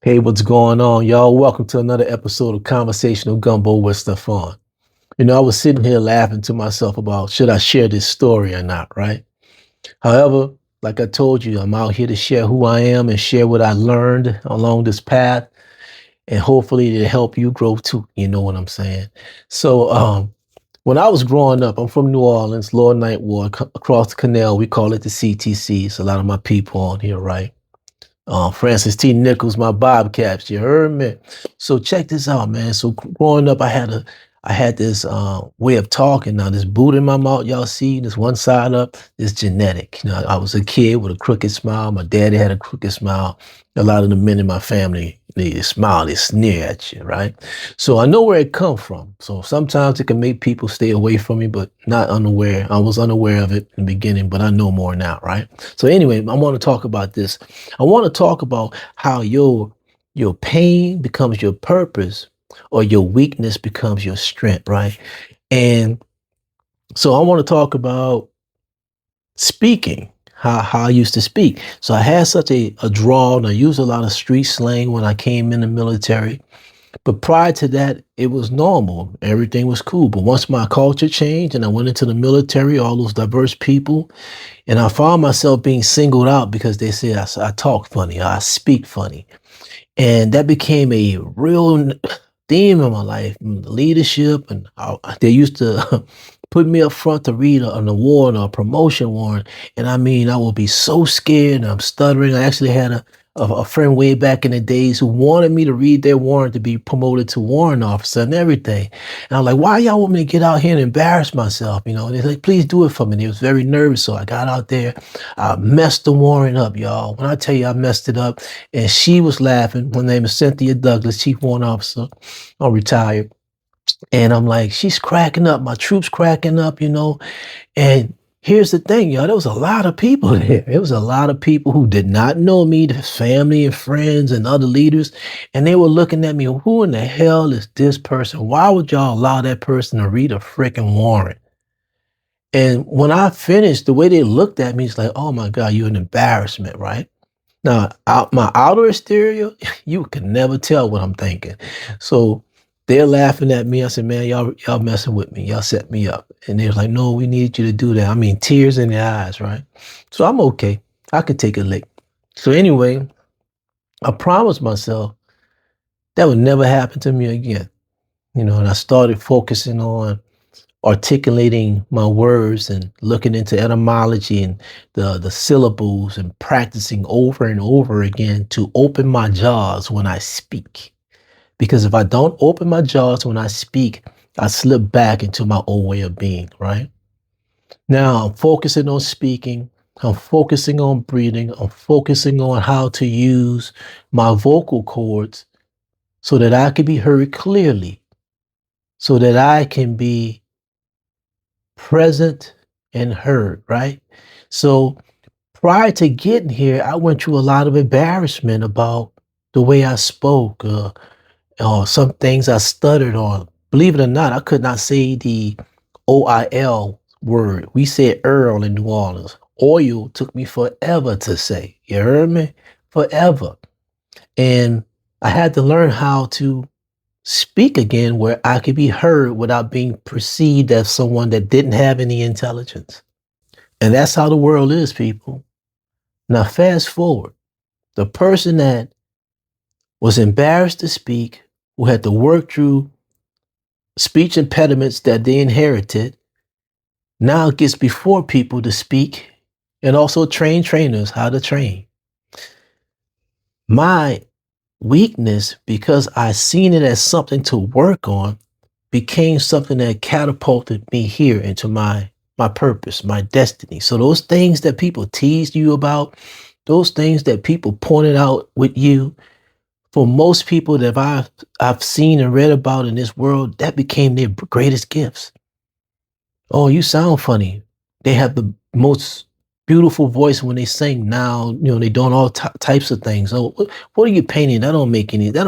Hey, what's going on, y'all? Welcome to another episode of Conversational Gumbo with Stephon. I was sitting here laughing to myself about should I share this story or not, right? However, like I told you, I'm out here to share who I am and share what I learned along this path, and hopefully it'll help you grow too. You know what I'm saying? So, when I was growing up, I'm from New Orleans, Lower Ninth Ward, across the canal. We call it the CTC. It's a lot of my people on here, right? Francis T. Nichols, my Bobcats, you heard me. So check this out, man. So growing up, I had this way of talking. Now this boot in my mouth, y'all see this one side up, is genetic. I was a kid with a crooked smile. My daddy had a crooked smile. A lot of the men in my family, they smile, they sneer at you, right? So I know where it come from. So sometimes it can make people stay away from me, but not unaware. I was unaware of it in the beginning, but I know more now, right? So anyway, I want to talk about this. I want to talk about how your pain becomes your purpose or your weakness becomes your strength, right? And so I want to talk about speaking, how I used to speak. So I had such a drawl and I used a lot of street slang when I came in the military. But prior to that, it was normal. Everything was cool. But once my culture changed and I went into the military, all those diverse people, and I found myself being singled out because they said I talk funny, I speak funny. And that became a real theme in my life, leadership. And they used to put me up front to read an award or a promotion warrant. And I mean, I would be so scared and I'm stuttering. I actually had a friend way back in the days who wanted me to read their warrant to be promoted to warrant officer and everything. And I'm like, why y'all want me to get out here and embarrass myself? And they're like, please do it for me. They was very nervous. So I got out there. I messed the warrant up, y'all. When I tell you I messed it up, and she was laughing. Her name is Cynthia Douglas, chief warrant officer. I'm retired. And I'm like, she's cracking up. My troop's cracking up. And here's the thing, y'all. There was a lot of people there. There was a lot of people who did not know me, the family and friends and other leaders. And they were looking at me, who in the hell is this person? Why would y'all allow that person to read a freaking warrant? And when I finished, the way they looked at me is like, oh my God, you're an embarrassment, right? Now, my outer exterior, you can never tell what I'm thinking. So they're laughing at me. I said, man, y'all messing with me. Y'all set me up. And they was like, no, we need you to do that. I mean, tears in their eyes, right? So I'm okay. I could take a lick. So anyway, I promised myself that would never happen to me again. And I started focusing on articulating my words and looking into etymology and the syllables and practicing over and over again to open my jaws when I speak. Because if I don't open my jaws when I speak, I slip back into my old way of being, right? Now I'm focusing on speaking. I'm focusing on breathing. I'm focusing on how to use my vocal cords so that I can be heard clearly, so that I can be present and heard, right? So prior to getting here, I went through a lot of embarrassment about the way I spoke, or some things I stuttered on. Believe it or not, I could not say the OIL word. We said Earl in New Orleans. Oil took me forever to say. You heard me? Forever. And I had to learn how to speak again where I could be heard without being perceived as someone that didn't have any intelligence. And that's how the world is, people. Now, fast forward. The person that was embarrassed to speak, who had to work through speech impediments that they inherited, now gets before people to speak and also train trainers how to train. My weakness, because I seen it as something to work on, became something that catapulted me here into my purpose, my destiny. So those things that people teased you about, those things that people pointed out with you, for most people that I've seen and read about in this world, that became their greatest gifts. Oh, you sound funny. They have the most beautiful voice when they sing. Now, they doing all types of things. Oh, what are you painting? That don't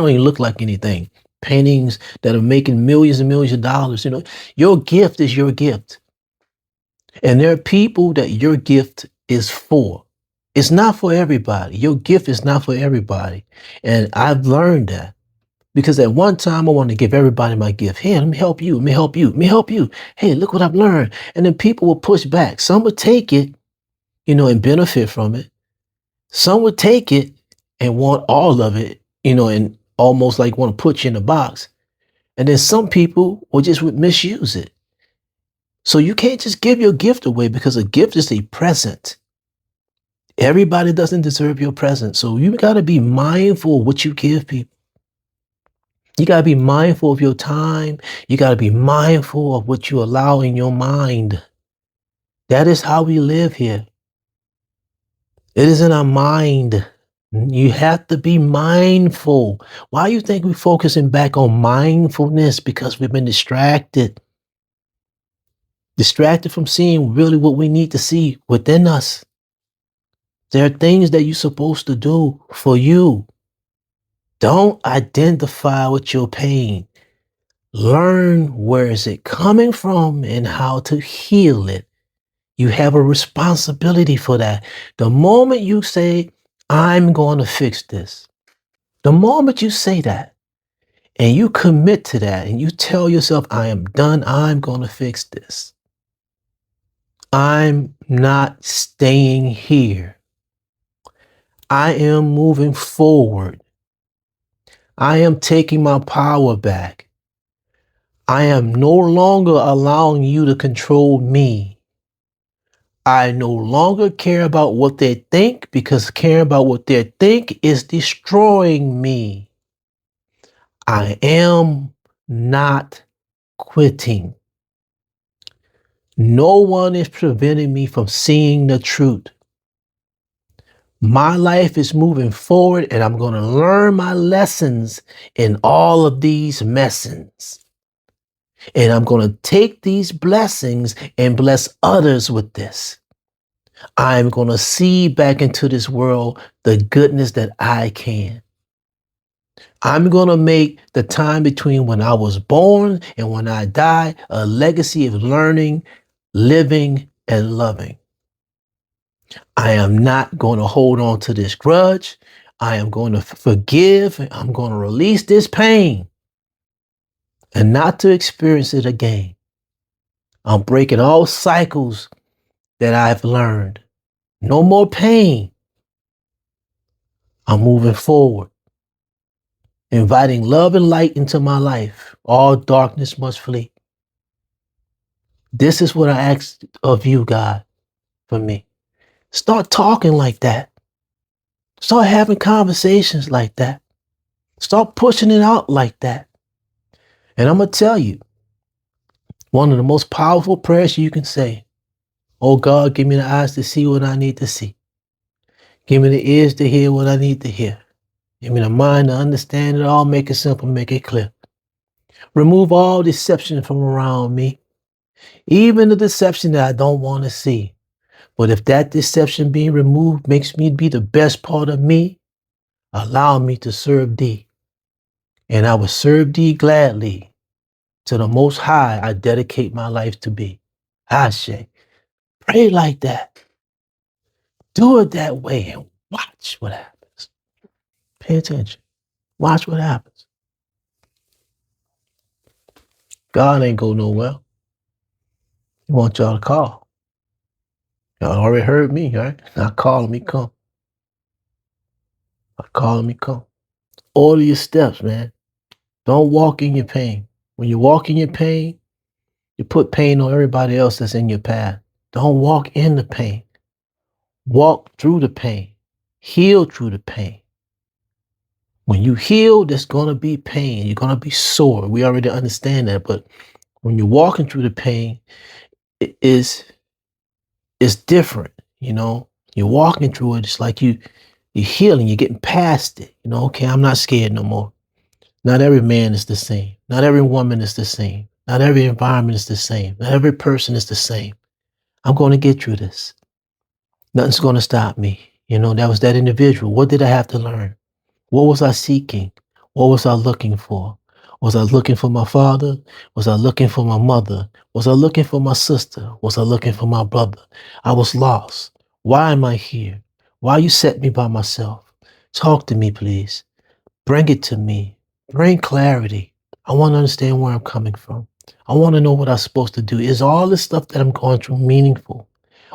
even look like anything. Paintings that are making millions and millions of dollars. Your gift is your gift. And there are people that your gift is for. It's not for everybody. Your gift is not for everybody. And I've learned that because at one time I wanted to give everybody my gift. Hey, let me help you. Let me help you. Let me help you. Hey, look what I've learned. And then people will push back. Some would take it, and benefit from it. Some would take it and want all of it, and almost like want to put you in a box. And then some people would misuse it. So you can't just give your gift away because a gift is a present. Everybody doesn't deserve your present. So you got to be mindful of what you give people. You got to be mindful of your time. You got to be mindful of what you allow in your mind. That is how we live here. It is in our mind. You have to be mindful. Why do you think we're focusing back on mindfulness? Because we've been distracted. Distracted from seeing really what we need to see within us. There are things that you're supposed to do for you. Don't identify with your pain. Learn where is it coming from and how to heal it. You have a responsibility for that. The moment you say, I'm going to fix this, the moment you say that and you commit to that and you tell yourself, I am done, I'm going to fix this. I'm not staying here. I am moving forward. I am taking my power back. I am no longer allowing you to control me. I no longer care about what they think because caring about what they think is destroying me. I am not quitting. No one is preventing me from seeing the truth. My life is moving forward and I'm going to learn my lessons in all of these messings. And I'm going to take these blessings and bless others with this. I'm going to see back into this world the goodness that I can. I'm going to make the time between when I was born and when I die a legacy of learning, living, and loving. I am not going to hold on to this grudge. I am going to forgive. I'm going to release this pain and not to experience it again. I'm breaking all cycles that I've learned. No more pain. I'm moving forward, inviting love and light into my life. All darkness must flee. This is what I ask of you, God, for me. Start talking like that. Start having conversations like that. Start pushing it out like that. And I'm going to tell you, one of the most powerful prayers you can say, oh God, give me the eyes to see what I need to see. Give me the ears to hear what I need to hear. Give me the mind to understand it all, make it simple, make it clear. Remove all deception from around me, even the deception that I don't want to see. But if that deception being removed makes me be the best part of me, allow me to serve thee. And I will serve thee gladly. To the Most High, I dedicate my life to be. Ashe. Pray like that. Do it that way and watch what happens. Pay attention. Watch what happens. God ain't go nowhere. He wants y'all to call. Y'all already heard me, right? Now call me, come. I call me, come. Order your steps, man. Don't walk in your pain. When you walk in your pain, you put pain on everybody else that's in your path. Don't walk in the pain. Walk through the pain. Heal through the pain. When you heal, there's going to be pain. You're going to be sore. We already understand that. But when you're walking through the pain, it's different. You're walking through it. It's like you're healing. You're getting past it. Okay, I'm not scared no more. Not every man is the same. Not every woman is the same. Not every environment is the same. Not every person is the same. I'm going to get through this. Nothing's going to stop me. That was that individual. What did I have to learn? What was I seeking? What was I looking for? Was I looking for my father? Was I looking for my mother? Was I looking for my sister? Was I looking for my brother? I was lost. Why am I here? Why you set me by myself? Talk to me, please. Bring it to me. Bring clarity. I want to understand where I'm coming from. I want to know what I'm supposed to do. Is all the stuff that I'm going through meaningful?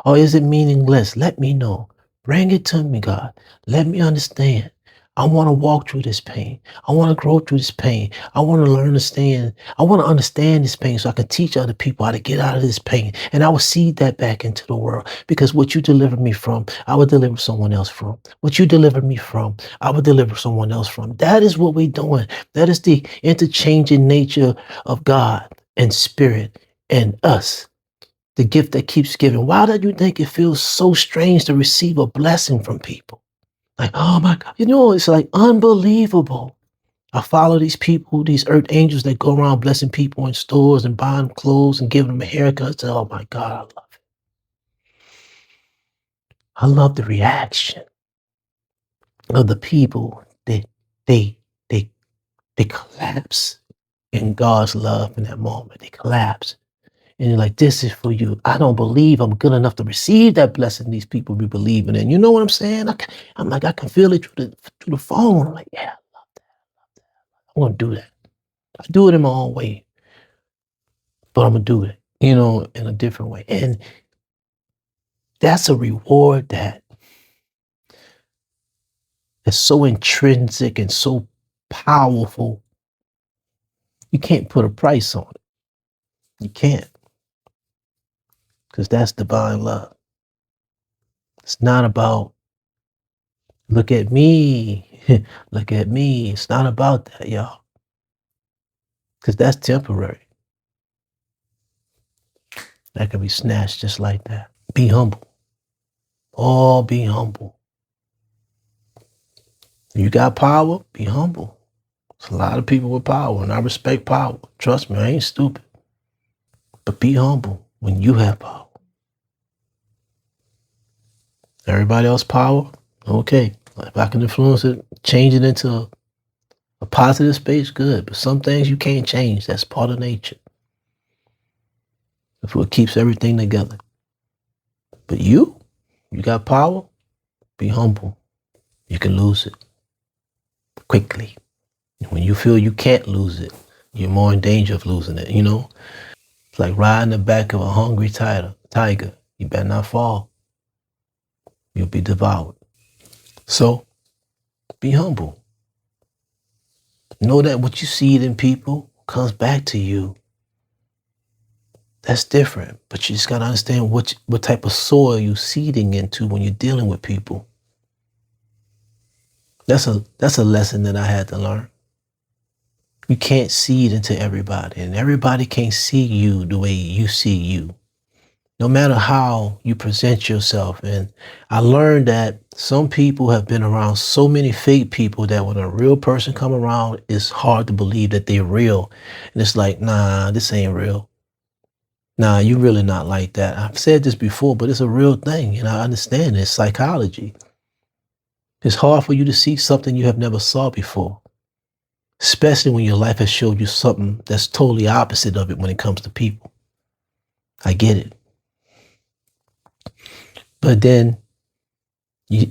Or is it meaningless? Let me know. Bring it to me, God. Let me understand. I want to walk through this pain. I want to grow through this pain. I want to learn to understand. I want to understand this pain so I can teach other people how to get out of this pain. And I will seed that back into the world because what you delivered me from, I will deliver someone else from. What you delivered me from, I will deliver someone else from. That is what we're doing. That is the interchanging nature of God and spirit and us. The gift that keeps giving. Why do you think it feels so strange to receive a blessing from people? Like, oh my God, it's like unbelievable. I follow these people, these earth angels that go around blessing people in stores and buying clothes and giving them a haircut. Oh my God, I love it. I love the reaction of the people. They they they collapse in God's love in that moment. They collapse. And you're like, this is for you. I don't believe I'm good enough to receive that blessing these people be believing in. You know what I'm saying? I'm like, I can feel it through the phone. I'm like, yeah, I'm gonna do that. I do it in my own way, but I'm gonna do it, in a different way. And that's a reward that is so intrinsic and so powerful. You can't put a price on it. You can't, because that's divine love. It's not about look at me, look at me. It's not about that, y'all, because that's temporary. That can be snatched just like that. Be humble. Oh, be humble. You got power, be humble. There's a lot of people with power, and I respect power. Trust me, I ain't stupid. But be humble when you have power. Everybody else power, okay. If I can influence it, change it into a positive space, good. But some things you can't change. That's part of nature. That's what keeps everything together. But you got power, be humble. You can lose it quickly. When you feel you can't lose it, you're more in danger of losing it, It's like riding the back of a hungry tiger. You better not fall. You'll be devoured. So be humble. Know that what you see in people comes back to you. That's different. But you just got to understand what type of soil you're seeding into when you're dealing with people. That's a lesson that I had to learn. You can't seed into everybody, and everybody can't see you the way you see you, no matter how you present yourself. And I learned that some people have been around so many fake people that when a real person come around, it's hard to believe that they're real. And it's like, nah, this ain't real. Nah, you really not like that. I've said this before, but it's a real thing, and I understand it's psychology. It's hard for you to see something you have never saw before, especially when your life has showed you something that's totally opposite of it when it comes to people. I get it. But then,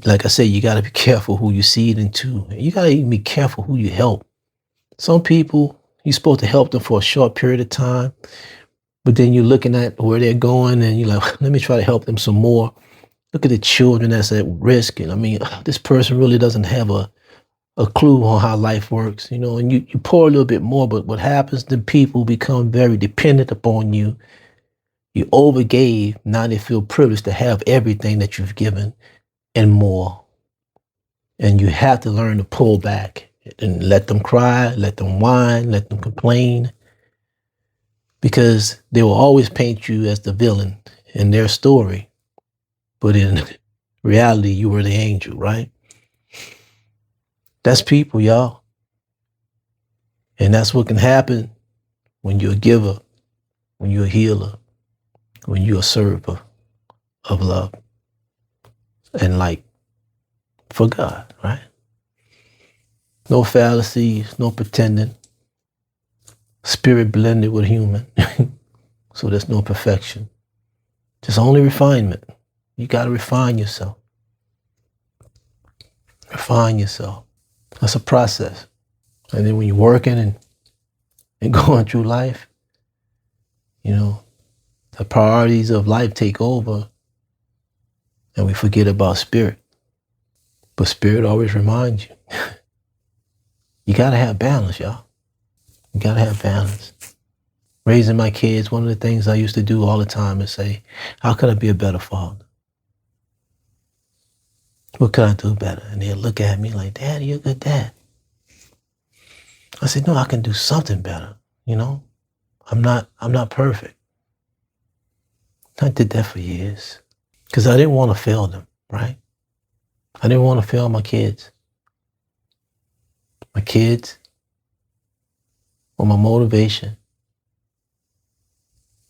like I said, you got to be careful who you seed into. You got to even be careful who you help. Some people, you're supposed to help them for a short period of time, but then you're looking at where they're going and you're like, let me try to help them some more. Look at the children that's at risk. And I mean, this person really doesn't have a clue on how life works, and you pour a little bit more, but what happens, the people become very dependent upon you. You overgave, now they feel privileged to have everything that you've given and more. And you have to learn to pull back and let them cry, let them whine, let them complain, because they will always paint you as the villain in their story. But in reality, you were the angel, right? That's people, y'all. And that's what can happen when you're a giver, when you're a healer, when you're a server of love and light for God, right? No fallacies, no pretending. Spirit blended with human. So there's no perfection. Just only refinement. You got to refine yourself. refine yourself. That's a process. And then when you're working and going through life, you know, the priorities of life take over and we forget about spirit. But spirit always reminds you. You gotta have balance, y'all. You gotta have balance. Raising my kids, one of the things I used to do all the time is say, how could I be a better father? What could I do better? And they'll look at me like, Daddy, you're a good dad. I said, no, I can do something better. You know, I'm not perfect. I did that for years because I didn't want to fail them, right? I didn't want to fail my kids. My kids were my motivation.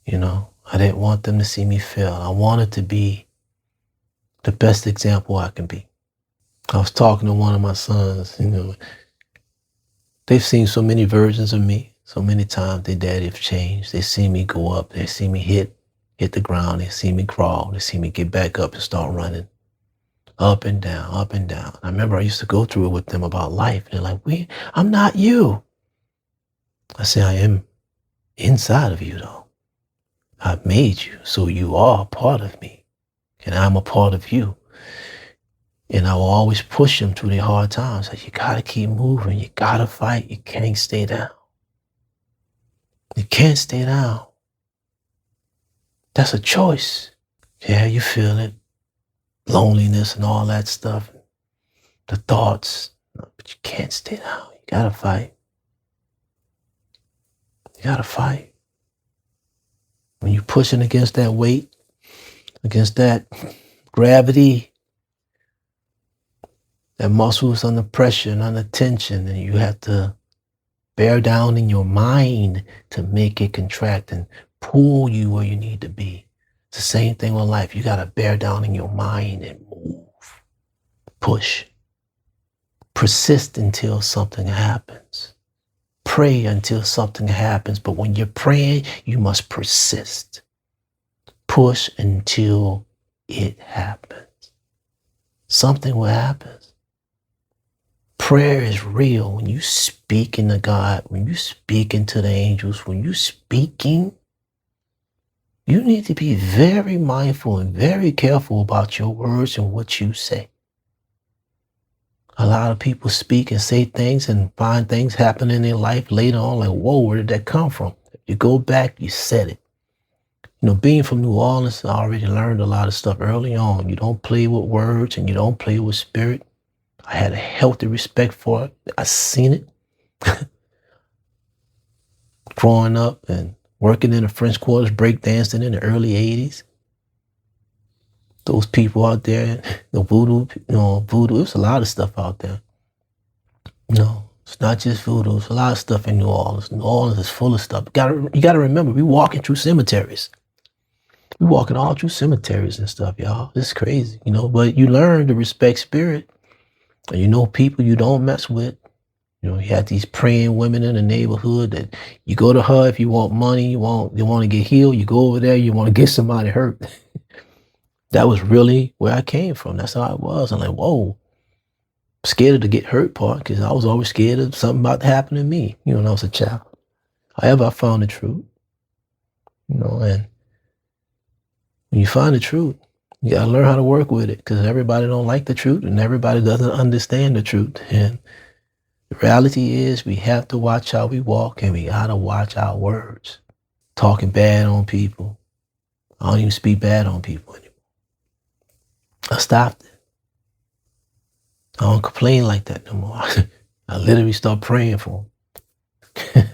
You know, I didn't want them to see me fail. I wanted to be the best example I can be. I was talking to one of my sons, you know, they've seen so many versions of me. So many times their daddy have changed. They see me go up. They see me hit the ground. They see me crawl. They see me get back up and start running. Up and down, up and down. I remember I used to go through it with them about life. They're like, I'm not you. I say, I am inside of you though. I've made you, so you are a part of me. And I'm a part of you. And I will always push them through their hard times. Like, you gotta keep moving. You gotta fight. You can't stay down. You can't stay down. That's a choice. Yeah, you feel it. Loneliness and all that stuff. The thoughts. But you can't stay down. You gotta fight. You gotta fight. When you're pushing against that weight, against that gravity, that muscle is under pressure and under tension, and you have to bear down in your mind to make it contract and pull you where you need to be. It's the same thing with life. You got to bear down in your mind and move, push, persist until something happens. Pray until something happens. But when you're praying, you must persist. Push until it happens. Something will happen. Prayer is real. When you speaking to God, when you speaking to the angels, when you speaking, you need to be very mindful and very careful about your words and what you say. A lot of people speak and say things and find things happen in their life later on, like, whoa, where did that come from? If you go back, you said it. You know, being from New Orleans, I already learned a lot of stuff early on. You don't play with words and you don't play with spirit. I had a healthy respect for it. I seen it. Growing up and working in the French Quarters, breakdancing in the early 80s. Those people out there, the voodoo, there's a lot of stuff out there. No, it's not just voodoo. There's a lot of stuff in New Orleans. New Orleans is full of stuff. You gotta remember, we walking through cemeteries. We walking all through cemeteries and stuff, y'all. It's crazy, but you learn to respect spirit. And you know people you don't mess with. You had these praying women in the neighborhood that you go to her if you want money, you want to get healed. You go over there, you want to get somebody hurt. That was really where I came from. That's how I was. I'm like, whoa, scared to get hurt part because I was always scared of something about to happen to me, when I was a child. However, I found the truth, and when you find the truth, you got to learn how to work with it because everybody don't like the truth and everybody doesn't understand the truth. And the reality is we have to watch how we walk and we got to watch our words. Talking bad on people. I don't even speak bad on people anymore. I stopped it. I don't complain like that no more. I literally start praying for them.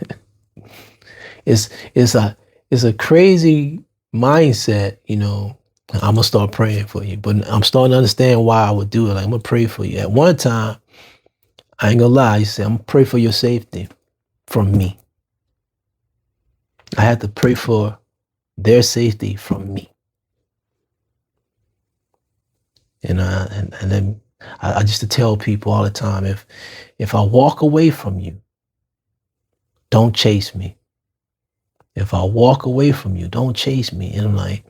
It's a crazy mindset, I'm going to start praying for you. But I'm starting to understand why I would do it. Like, I'm going to pray for you. At one time, I ain't going to lie. You say, I'm going to pray for your safety from me. I had to pray for their safety from me. And then I used to tell people all the time, if I walk away from you, don't chase me. If I walk away from you, don't chase me. And I'm like,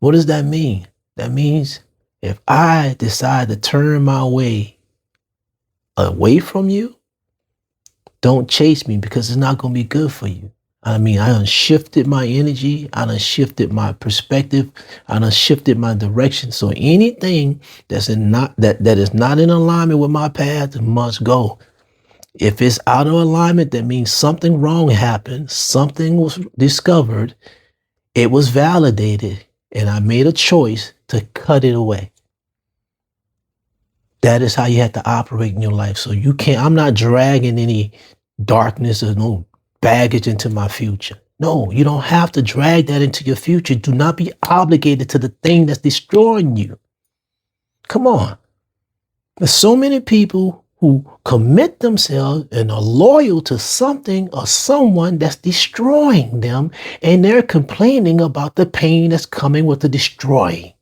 what does that mean? That means if I decide to turn my way away from you, don't chase me because it's not going to be good for you. I mean, I done shifted my energy. I done shifted my perspective. I done shifted my direction. So anything that is not in alignment with my path must go. If it's out of alignment, that means something wrong happened. Something was discovered. It was validated. And I made a choice to cut it away. That is how you have to operate in your life. So you can't, I'm not dragging any darkness or no baggage into my future. No, you don't have to drag that into your future. Do not be obligated to the thing that's destroying you. Come on. There's so many people who commit themselves and are loyal to something or someone that's destroying them, and they're complaining about the pain that's coming with the destroying.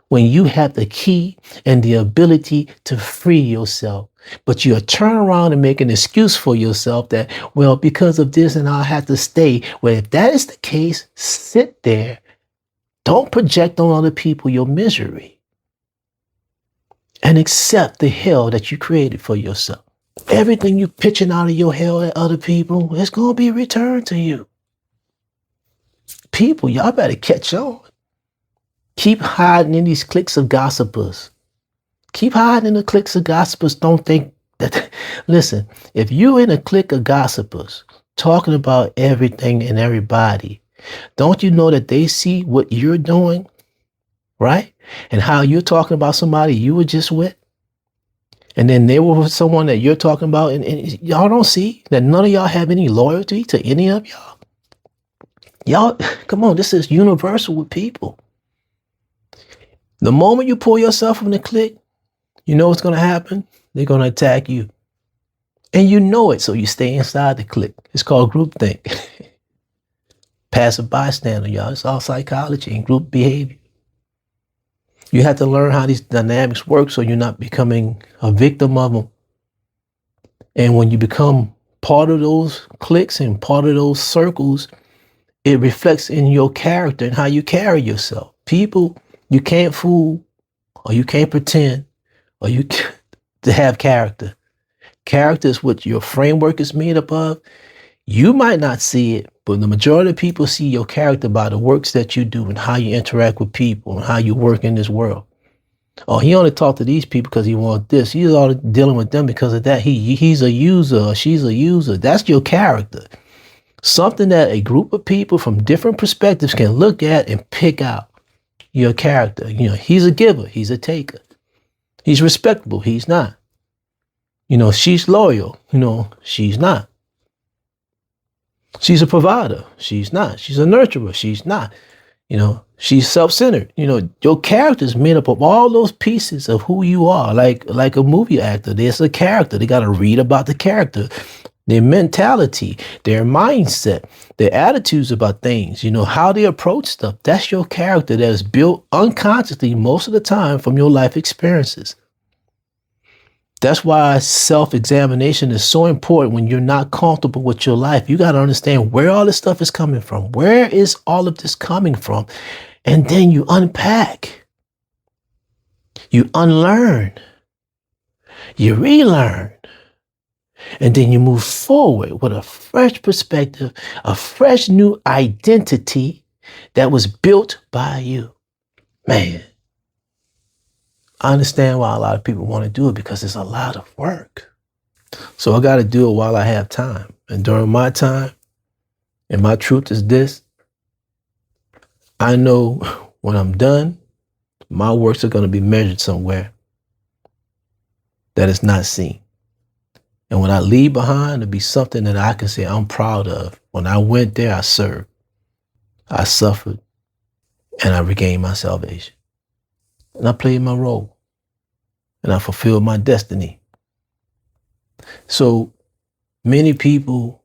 When you have the key and the ability to free yourself, but you turn around and make an excuse for yourself that, well, because of this and I'll have to stay. Well, if that is the case, sit there. Don't project on other people your misery. And accept the hell that you created for yourself. Everything you're pitching out of your hell at other people, it's going to be returned to you. People, y'all better catch on. Keep hiding in these cliques of gossipers. Keep hiding in the cliques of gossipers. Don't think that, listen, if you're in a clique of gossipers talking about everything and everybody, don't you know that they see what you're doing, right? And how you're talking about somebody you were just with. And then they were with someone that you're talking about. And y'all don't see that none of y'all have any loyalty to any of y'all. Y'all, come on, this is universal with people. The moment you pull yourself from the clique, you know what's going to happen? They're going to attack you. And you know it, so you stay inside the clique. It's called groupthink. Passive bystander, y'all. It's all psychology and group behavior. You have to learn how these dynamics work so you're not becoming a victim of them. And when you become part of those cliques and part of those circles, it reflects in your character and how you carry yourself. People, you can't fool or you can't pretend or you can't to have character. Character is what your framework is made up of. You might not see it, but the majority of people see your character by the works that you do and how you interact with people and how you work in this world. Oh, he only talked to these people because he wants this. He's all dealing with them because of that. He's a user or she's a user. That's your character. Something that a group of people from different perspectives can look at and pick out your character. You know, he's a giver. He's a taker. He's respectable. He's not. You know, she's loyal. You know, she's not. She's a provider. She's not. She's a nurturer. She's not. You know, she's self-centered. You know, your character is made up of all those pieces of who you are. Like a movie actor, there's a character. They got to read about the character, their mentality, their mindset, their attitudes about things, you know, how they approach stuff. That's your character that is built unconsciously most of the time from your life experiences. That's why self-examination is so important when you're not comfortable with your life. You got to understand where all this stuff is coming from. Where is all of this coming from? And then you unpack. You unlearn. You relearn. And then you move forward with a fresh perspective, a fresh new identity that was built by you. Man. I understand why a lot of people want to do it because it's a lot of work. So I got to do it while I have time. And during my time, and my truth is this, I know when I'm done, my works are going to be measured somewhere that is not seen. And when I leave behind, it'll be something that I can say I'm proud of. When I went there, I served, I suffered, and I regained my salvation. And I played my role. And I fulfilled my destiny. So many people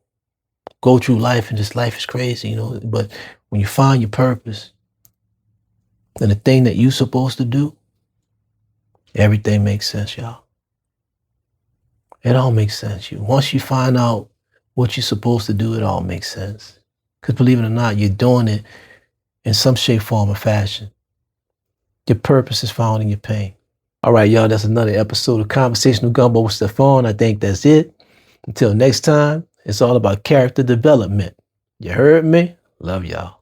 go through life and this life is crazy, you know. But when you find your purpose and the thing that you're supposed to do, everything makes sense, y'all. It all makes sense. Once you find out what you're supposed to do, it all makes sense. Because believe it or not, you're doing it in some shape, form, or fashion. Your purpose is found in your pain. All right, y'all, that's another episode of Conversational Gumbo with Stephon. I think that's it. Until next time, it's all about character development. You heard me? Love y'all.